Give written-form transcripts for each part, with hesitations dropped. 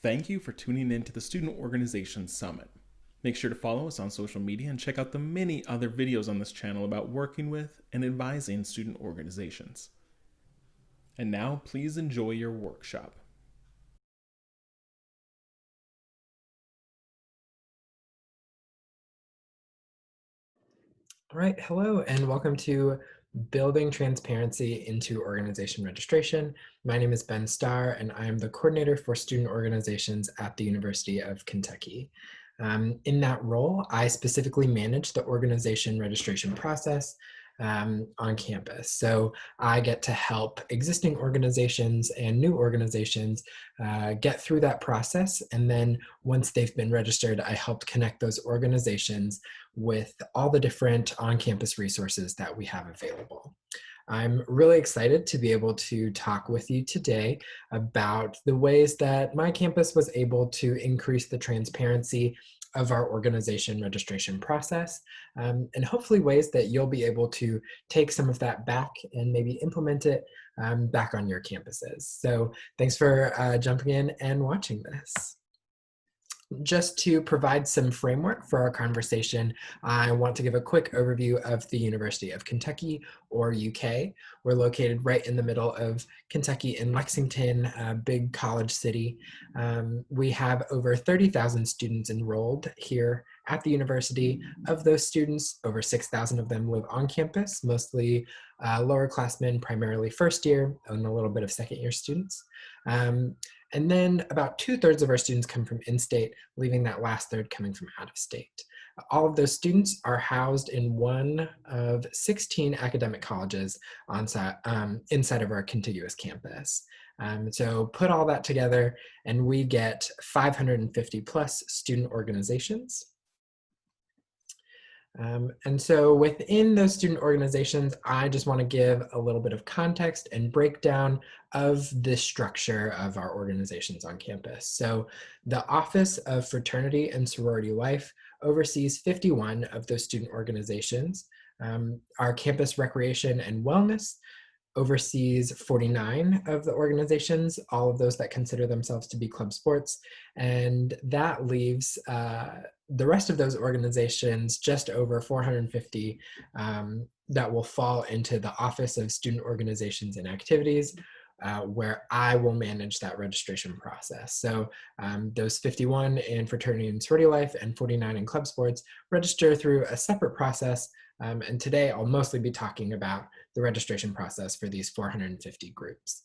Thank you for tuning in to the Student Organization Summit. Make sure to follow us on social media and check out the many other videos on this channel about working with and advising student organizations. And now, please enjoy your workshop. All right, hello and welcome to Building Transparency into Organization Registration. My name is Ben Starr and I am the coordinator for student organizations at the University of Kentucky. In that role, I specifically manage the organization registration process on campus. So I get to help existing organizations and new organizations get through that process. And then once they've been registered, I help connect those organizations with all the different on-campus resources that we have available. I'm really excited to be able to talk with you today about the ways that my campus was able to increase the transparency of our organization registration process, and hopefully ways that you'll be able to take some of that back and maybe implement it back on your campuses. So thanks for jumping in and watching this. Just to provide some framework for our conversation, I want to give a quick overview of the University of Kentucky, or UK. We're located right in the middle of Kentucky in Lexington, a big college city. We have over 30,000 students enrolled here at the university. Of those students, over 6,000 of them live on campus, mostly lower classmen, primarily first year, and a little bit of second year students. And then about 2/3 of our students come from in-state, leaving that last third coming from out of state. All of those students are housed in one of 16 academic colleges inside of our contiguous campus. So put all that together and we get 550 plus student organizations. And so within those student organizations, I just want to give a little bit of context and breakdown of the structure of our organizations on campus. So the Office of Fraternity and Sorority Life oversees 51 of those student organizations. Our Campus Recreation and Wellness oversees 49 of the organizations, all of those that consider themselves to be club sports. And that leaves the rest of those organizations, just over 450, that will fall into the Office of Student Organizations and Activities, where I will manage that registration process. So those 51 in fraternity and sorority life and 49 in club sports register through a separate process. And today I'll mostly be talking about the registration process for these 450 groups.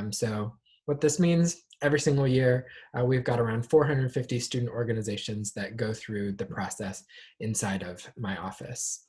So what this means, every single year, we've got around 450 student organizations that go through the process inside of my office.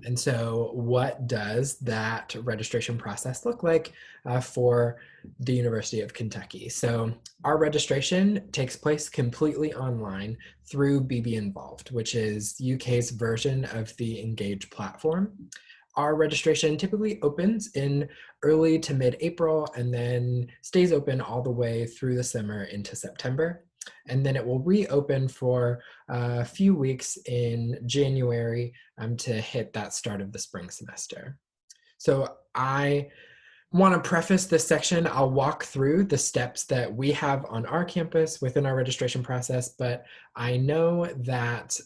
And so what does that registration process look like for the University of Kentucky? So our registration takes place completely online through BB Involved, which is UK's version of the Engage platform. Our registration typically opens in early to mid-April and then stays open all the way through the summer into September. And then it will reopen for a few weeks in January to hit that start of the spring semester. So I want to preface this section. I'll walk through the steps that we have on our campus within our registration process, but I know that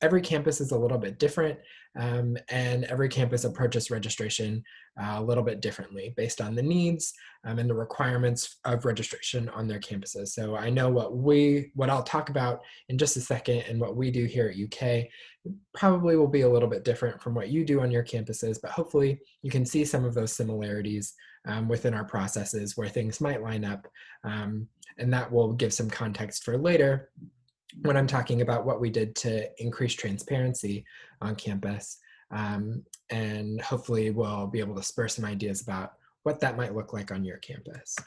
every campus is a little bit different, and every campus approaches registration a little bit differently based on the needs and the requirements of registration on their campuses. So I know what I'll talk about in just a second and what we do here at UK probably will be a little bit different from what you do on your campuses, but hopefully you can see some of those similarities within our processes where things might line up. And that will give some context for later when I'm talking about what we did to increase transparency on campus. And hopefully we'll be able to spur some ideas about what that might look like on your campus.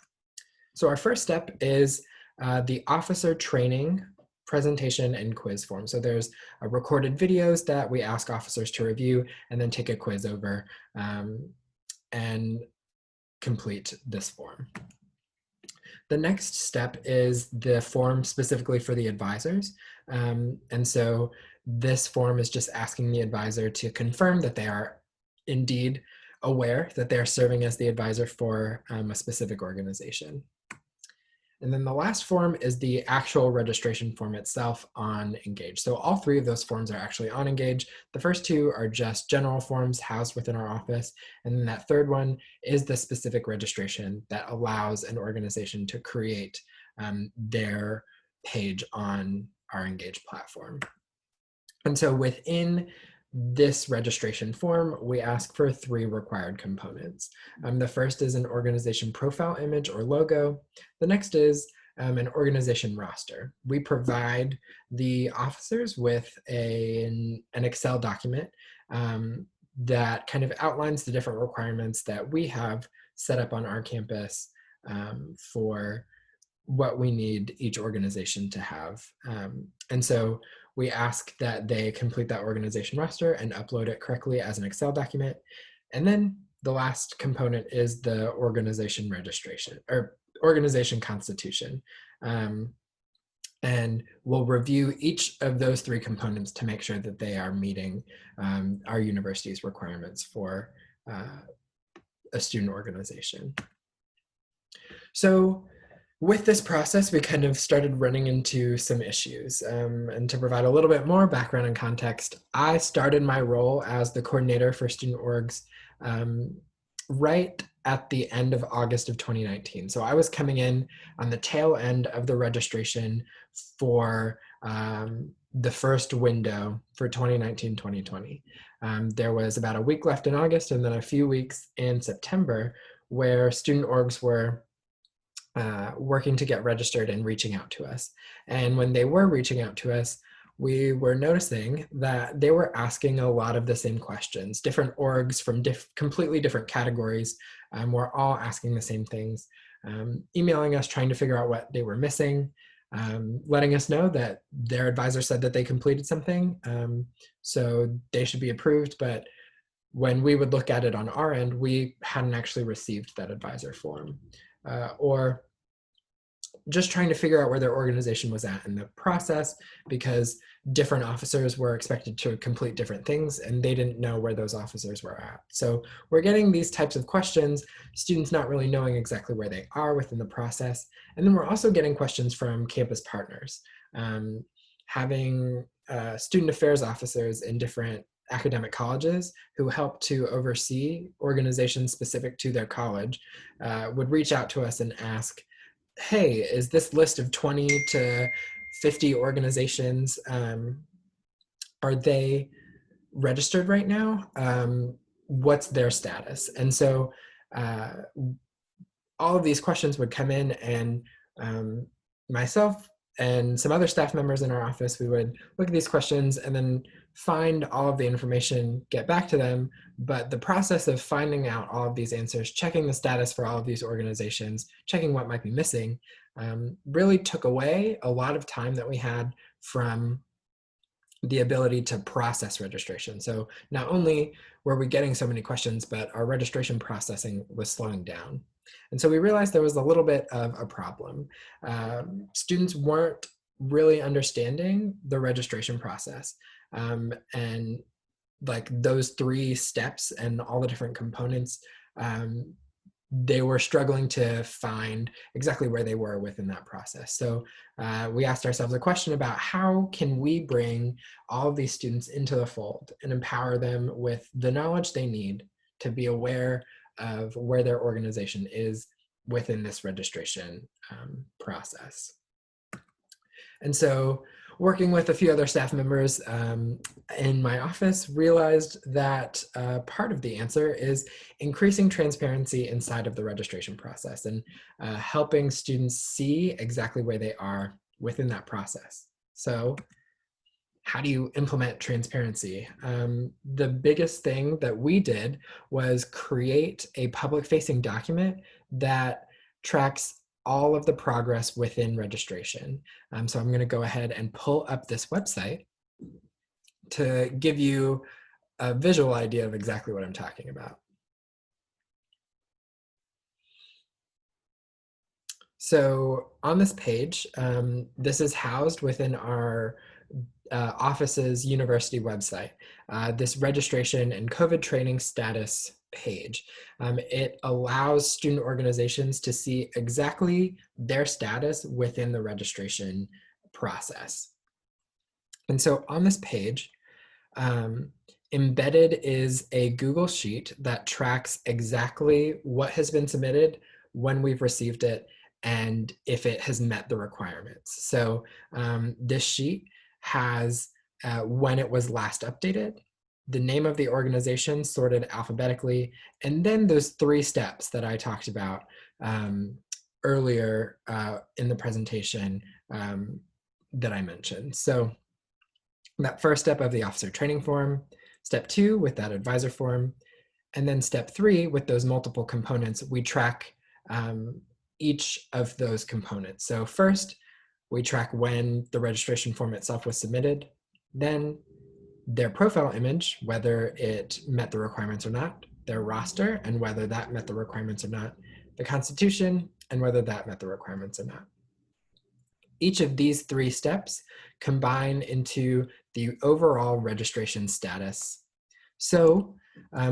So our first step is the officer training presentation and quiz form. So there's recorded videos that we ask officers to review and then take a quiz over and complete this form. The next step is the form specifically for the advisors. And so this form is just asking the advisor to confirm that they are indeed aware that they're serving as the advisor for a specific organization. And then the last form is the actual registration form itself on Engage. So all three of those forms are actually on Engage. The first two are just general forms housed within our office. And then that third one is the specific registration that allows an organization to create their page on our Engage platform. And so within this registration form, we ask for three required components. The first is an organization profile image or logo. The next is an organization roster. We provide the officers with an Excel document that kind of outlines the different requirements that we have set up on our campus for what we need each organization to have. And so we ask that they complete that organization roster and upload it correctly as an Excel document. And then the last component is the organization registration or organization constitution. And we'll review each of those three components to make sure that they are meeting our university's requirements for a student organization. So with this process, we kind of started running into some issues. And to provide a little bit more background and context, I started my role as the coordinator for student orgs right at the end of August of 2019. So I was coming in on the tail end of the registration for the first window for 2019-2020. There was about a week left in August and then a few weeks in September where student orgs were working to get registered and reaching out to us. And when they were reaching out to us, we were noticing that they were asking a lot of the same questions. Different orgs from completely different categories were all asking the same things, emailing us, trying to figure out what they were missing, letting us know that their advisor said that they completed something, so they should be approved, but when we would look at it on our end, we hadn't actually received that advisor form. Or just trying to figure out where their organization was at in the process because different officers were expected to complete different things and they didn't know where those officers were at. So we're getting these types of questions, students not really knowing exactly where they are within the process. And then we're also getting questions from campus partners. Having student affairs officers in different academic colleges who help to oversee organizations specific to their college would reach out to us and ask, hey, is this list of 20 to 50 organizations, are they registered right now? What's their status? And so all of these questions would come in and myself and some other staff members in our office, we would look at these questions and then find all of the information, get back to them. But the process of finding out all of these answers, checking the status for all of these organizations, checking what might be missing, really took away a lot of time that we had from the ability to process registration. So not only were we getting so many questions, but our registration processing was slowing down. And so we realized there was a little bit of a problem. Students weren't really understanding the registration process. And like those three steps and all the different components, they were struggling to find exactly where they were within that process. So we asked ourselves a question about how can we bring all of these students into the fold and empower them with the knowledge they need to be aware of where their organization is within this registration process. And so working with a few other staff members in my office realized that part of the answer is increasing transparency inside of the registration process and helping students see exactly where they are within that process. So how do you implement transparency? The biggest thing that we did was create a public-facing document that tracks all of the progress within registration. So I'm going to go ahead and pull up this website to give you a visual idea of exactly what I'm talking about. So on this page, this is housed within our office's university website, this registration and COVID training status page. It allows student organizations to see exactly their status within the registration process. And so on this page, embedded is a Google Sheet that tracks exactly what has been submitted, when we've received it, and if it has met the requirements. So this sheet has when it was last updated, the name of the organization sorted alphabetically, and then those 3 steps that I talked about earlier in the presentation that I mentioned. So that first step of the officer training form, step 2 with that advisor form, and then step 3 with those multiple components, we track each of those components. So first, we track when the registration form itself was submitted, then their profile image, whether it met the requirements or not, their roster, and whether that met the requirements or not, the constitution, and whether that met the requirements or not. Each of these 3 steps combine into the overall registration status. So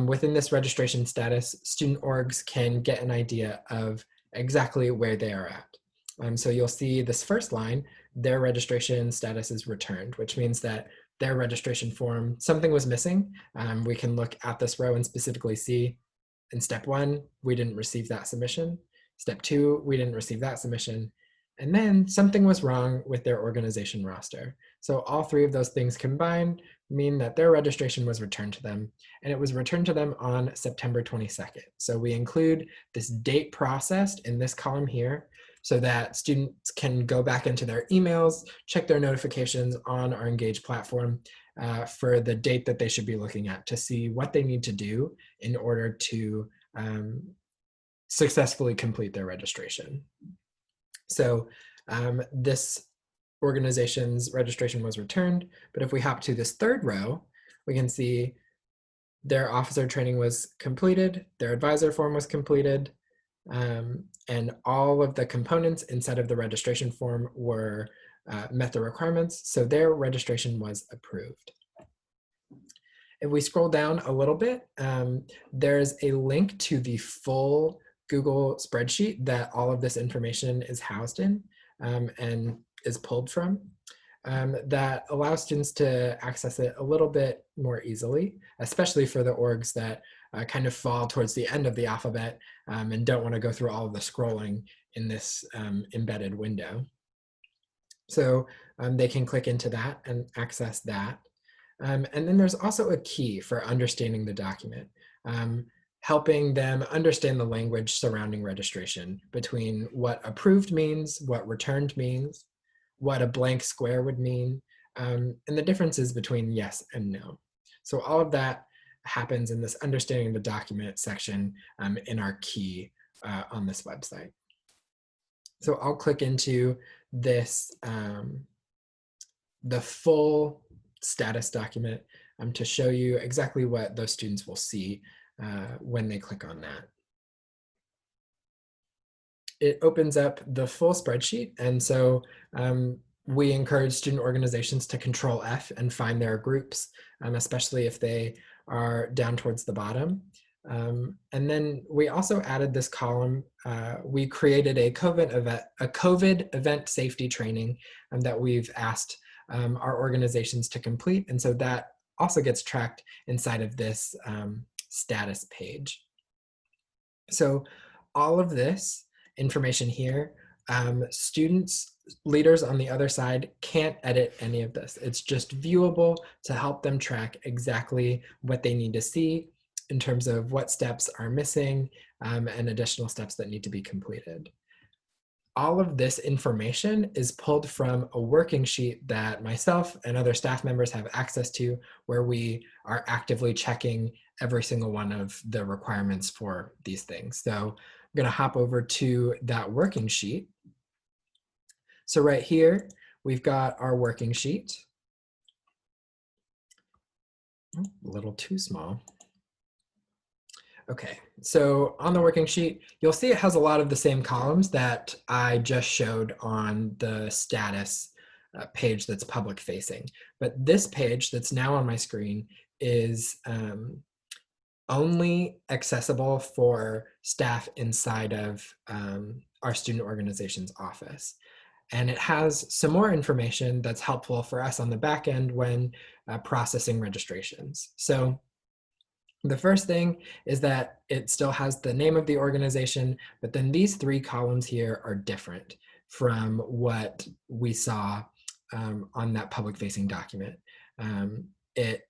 within this registration status, student orgs can get an idea of exactly where they are at. So you'll see this first line, their registration status is returned, which means that their registration form, something was missing. We can look at this row and specifically see in step 1, we didn't receive that submission. Step 2, we didn't receive that submission. And then something was wrong with their organization roster. So all 3 of those things combined mean that their registration was returned to them, and it was returned to them on September 22nd. So we include this date processed in this column here so that students can go back into their emails, check their notifications on our Engage platform for the date that they should be looking at to see what they need to do in order to successfully complete their registration. So this organization's registration was returned, but if we hop to this third row, we can see their officer training was completed, their advisor form was completed, and all of the components inside of the registration form were met the requirements, so their registration was approved. If we scroll down a little bit, there's a link to the full Google spreadsheet that all of this information is housed in and is pulled from that allows students to access it a little bit more easily, especially for the orgs that kind of fall towards the end of the alphabet and don't want to go through all of the scrolling in this embedded window. So they can click into that and access that. And then there's also a key for understanding the document, helping them understand the language surrounding registration between what approved means, what returned means, what a blank square would mean, and the differences between yes and no. So all of that happens in this understanding the document section in our key on this website. So I'll click into this, the full status document to show you exactly what those students will see when they click on that. It opens up the full spreadsheet, and so we encourage student organizations to Control F and find their groups, especially if they are down towards the bottom. And then we also added this column. We created a COVID event safety training that we've asked our organizations to complete. And so that also gets tracked inside of this status page. So all of this information here, students, leaders on the other side can't edit any of this. It's just viewable to help them track exactly what they need to see in terms of what steps are missing and additional steps that need to be completed. All of this information is pulled from a working sheet that myself and other staff members have access to, where we are actively checking every single one of the requirements for these things. So I'm going to hop over to that working sheet. So right here, we've got our working sheet. A little too small. Okay, so on the working sheet, you'll see it has a lot of the same columns that I just showed on the status page that's public facing. But this page that's now on my screen is only accessible for staff inside of our student organization's office. And it has some more information that's helpful for us on the back end when processing registrations. So the first thing is that it still has the name of the organization, but then these three columns here are different from what we saw on that public facing document. It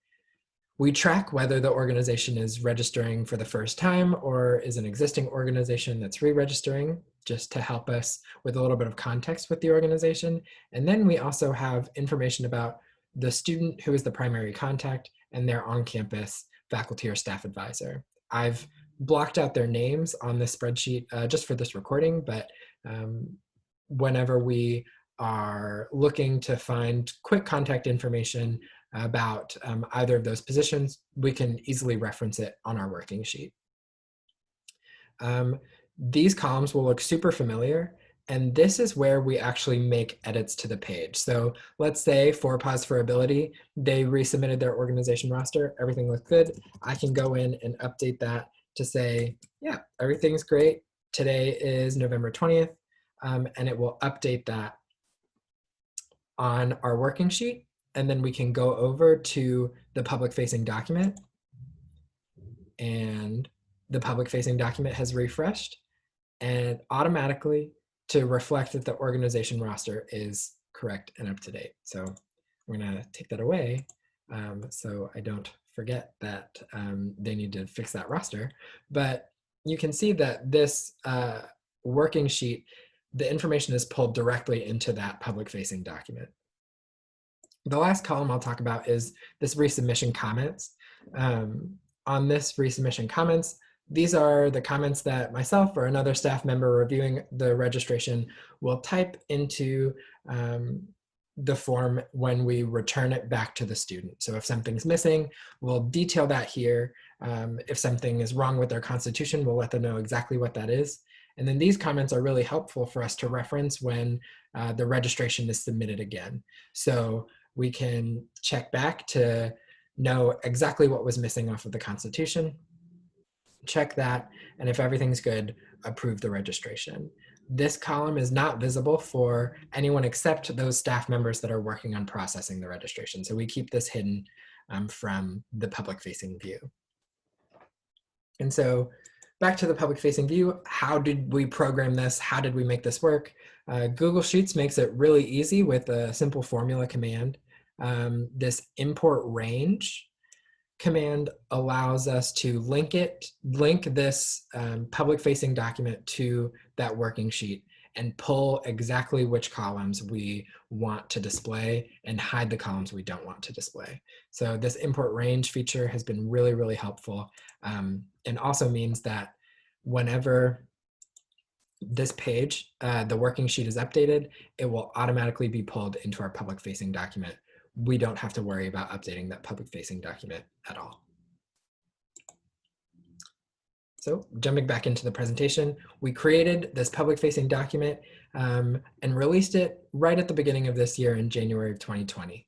We track whether the organization is registering for the first time or is an existing organization that's re-registering, just to help us with a little bit of context with the organization. And then we also have information about the student who is the primary contact and their on-campus faculty or staff advisor. I've blocked out their names on this spreadsheet just for this recording, but whenever we are looking to find quick contact information about either of those positions, we can easily reference it on our working sheet. These columns will look super familiar, and this is where we actually make edits to the page. So let's say for Pause for Ability, they resubmitted their organization roster, everything looked good. I can go in and update that to say, yeah, everything's great. Today is November 20th, and it will update that on our working sheet. And then we can go over to the public facing document, and the public facing document has refreshed, and automatically to reflect that the organization roster is correct and up to date. So we're gonna take that away so I don't forget that they need to fix that roster. But you can see that this working sheet, the information is pulled directly into that public facing document. The last column I'll talk about is this resubmission comments. On this resubmission comments, these are the comments that myself or another staff member reviewing the registration will type into the form when we return it back to the student. So if something's missing, we'll detail that here. If something is wrong with their constitution, we'll let them know exactly what that is. And then these comments are really helpful for us to reference when the registration is submitted again. So we can check back to know exactly what was missing off of the Constitution, check that, and if everything's good, approve the registration. This column is not visible for anyone except those staff members that are working on processing the registration. So we keep this hidden from the public-facing view. And so back to the public-facing view, how did we program this? How did we make this work? Google Sheets makes it really easy with a simple formula command. This import range command allows us to link this public-facing document to that working sheet and pull exactly which columns we want to display and hide the columns we don't want to display. So this import range feature has been really, really helpful, and also means that whenever this page, the working sheet is updated, it will automatically be pulled into our public-facing document. We don't have to worry about updating that public-facing document at all. So jumping back into the presentation, we created this public-facing document and released it right at the beginning of this year in January of 2020.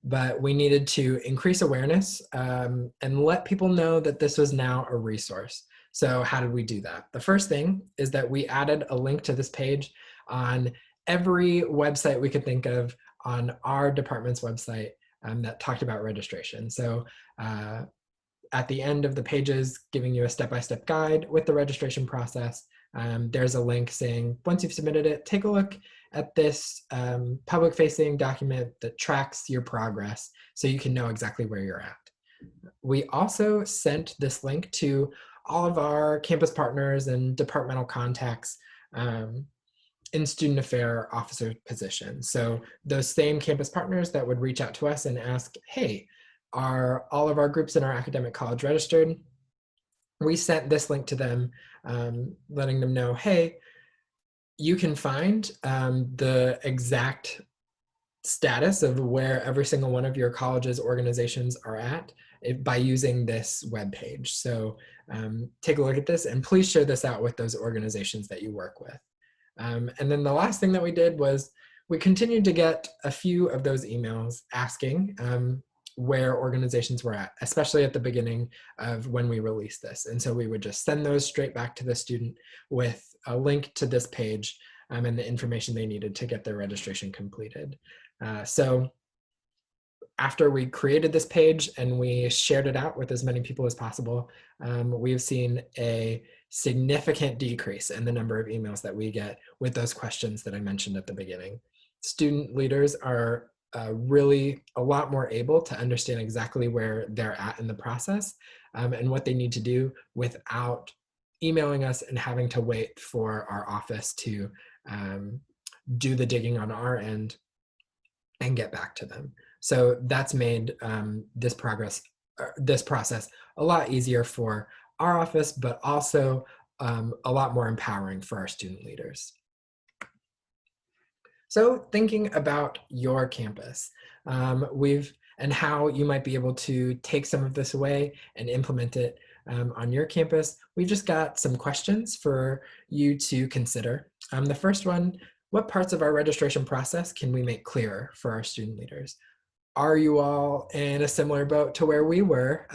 But we needed to increase awareness and let people know that this was now a resource. So how did we do that? The first thing is that we added a link to this page on every website we could think of on our department's website that talked about registration. So at the end of the pages, giving you a step-by-step guide with the registration process, there's a link saying, once you've submitted it, take a look at this public-facing document that tracks your progress so you can know exactly where you're at. We also sent this link to all of our campus partners and departmental contacts in student affairs officer positions. So those same campus partners that would reach out to us and ask, hey, are all of our groups in our academic college registered? We sent this link to them, letting them know, hey, you can find the exact status of where every single one of your college's organizations are at by using this web page. So take a look at this and please share this out with those organizations that you work with. And then the last thing that we did was we continued to get a few of those emails asking, where organizations were at, especially at the beginning of when we released this. And so we would just send those straight back to the student with a link to this page and the information they needed to get their registration completed. So after we created this page and we shared it out with as many people as possible, we've seen a significant decrease in the number of emails that we get with those questions that I mentioned at the beginning. Student leaders are really a lot more able to understand exactly where they're at in the process and what they need to do without emailing us and having to wait for our office to do the digging on our end and get back to them. So that's made this process a lot easier for our office, but also a lot more empowering for our student leaders. So thinking about your campus, and how you might be able to take some of this away and implement it on your campus, we've just got some questions for you to consider. The first one, what parts of our registration process can we make clearer for our student leaders? Are you all in a similar boat to where we were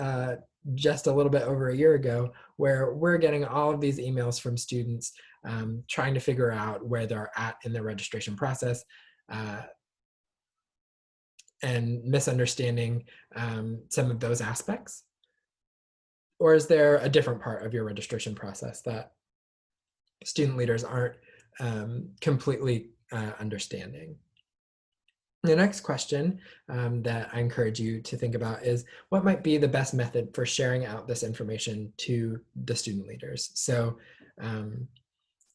just a little bit over a year ago, where we're getting all of these emails from students trying to figure out where they're at in their registration process and misunderstanding some of those aspects? Or is there a different part of your registration process that student leaders aren't completely understanding? The next question that I encourage you to think about is, what might be the best method for sharing out this information to the student leaders? So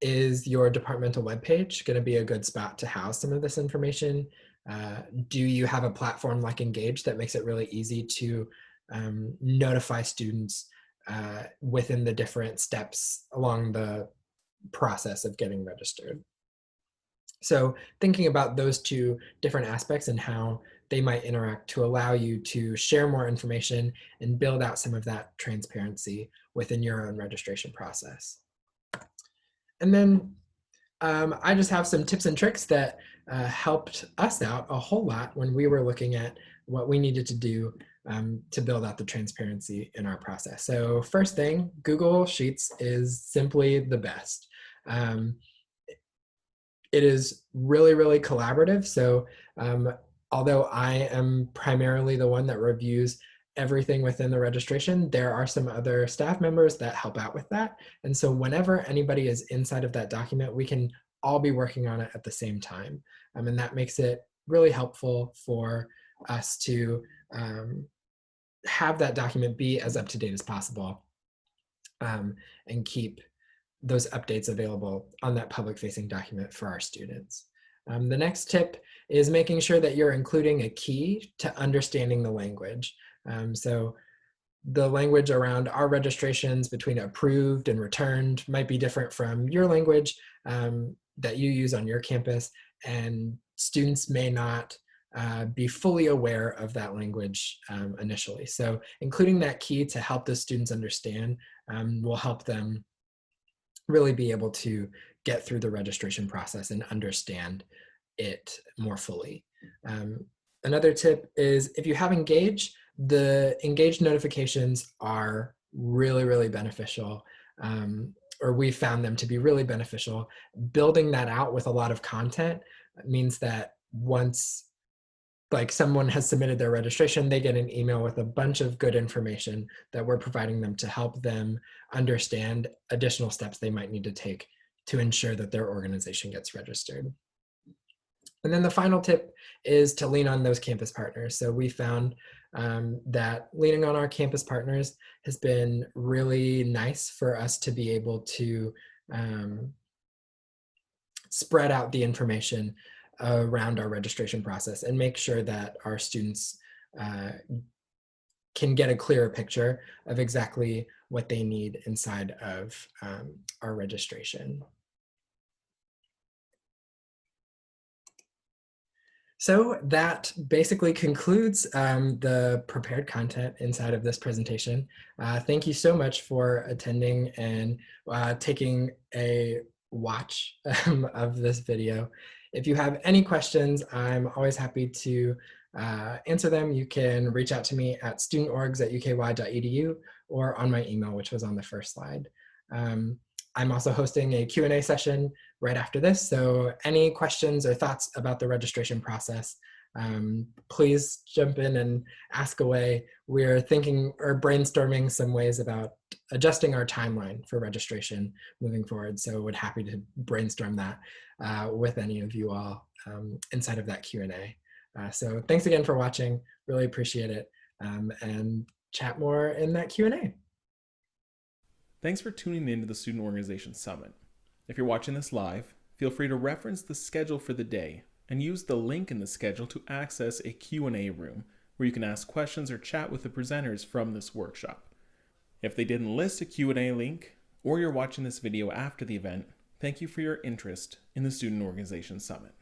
is your departmental webpage going to be a good spot to house some of this information? Do you have a platform like Engage that makes it really easy to notify students within the different steps along the process of getting registered? So thinking about those two different aspects and how they might interact to allow you to share more information and build out some of that transparency within your own registration process. And then I just have some tips and tricks that helped us out a whole lot when we were looking at what we needed to do to build out the transparency in our process. So first thing, Google Sheets is simply the best. It is really, really collaborative. So although I am primarily the one that reviews everything within the registration, there are some other staff members that help out with that. And so whenever anybody is inside of that document, we can all be working on it at the same time. And that makes it really helpful for us to have that document be as up to date as possible and keep those updates available on that public facing document for our students. The next tip is making sure that you're including a key to understanding the language. So the language around our registrations between approved and returned might be different from your language that you use on your campus, and students may not be fully aware of that language initially. So including that key to help the students understand will help them really be able to get through the registration process and understand it more fully. Another tip is, if you have Engage, the Engage notifications are really, really beneficial, or we found them to be really beneficial. Building that out with a lot of content means that once someone has submitted their registration, they get an email with a bunch of good information that we're providing them to help them understand additional steps they might need to take to ensure that their organization gets registered. And then the final tip is to lean on those campus partners. So we found that leaning on our campus partners has been really nice for us to be able to spread out the information around our registration process and make sure that our students can get a clearer picture of exactly what they need inside of our registration. So that basically concludes the prepared content inside of this presentation. Thank you so much for attending and taking a watch of this video. If you have any questions, I'm always happy to answer them, you can reach out to me at studentorgs@uky.edu or on my email, which was on the first slide. I'm also hosting a Q&A session right after this, so any questions or thoughts about the registration process, please jump in and ask away. We're thinking or brainstorming some ways about adjusting our timeline for registration moving forward, so would happy to brainstorm that with any of you all inside of that Q&A. So thanks again for watching, really appreciate it, and chat more in that Q&A. Thanks for tuning in to the Student Organization Summit. If you're watching this live, feel free to reference the schedule for the day and use the link in the schedule to access a Q&A room where you can ask questions or chat with the presenters from this workshop. If they didn't list a Q&A link, or you're watching this video after the event, thank you for your interest in the Student Organization Summit.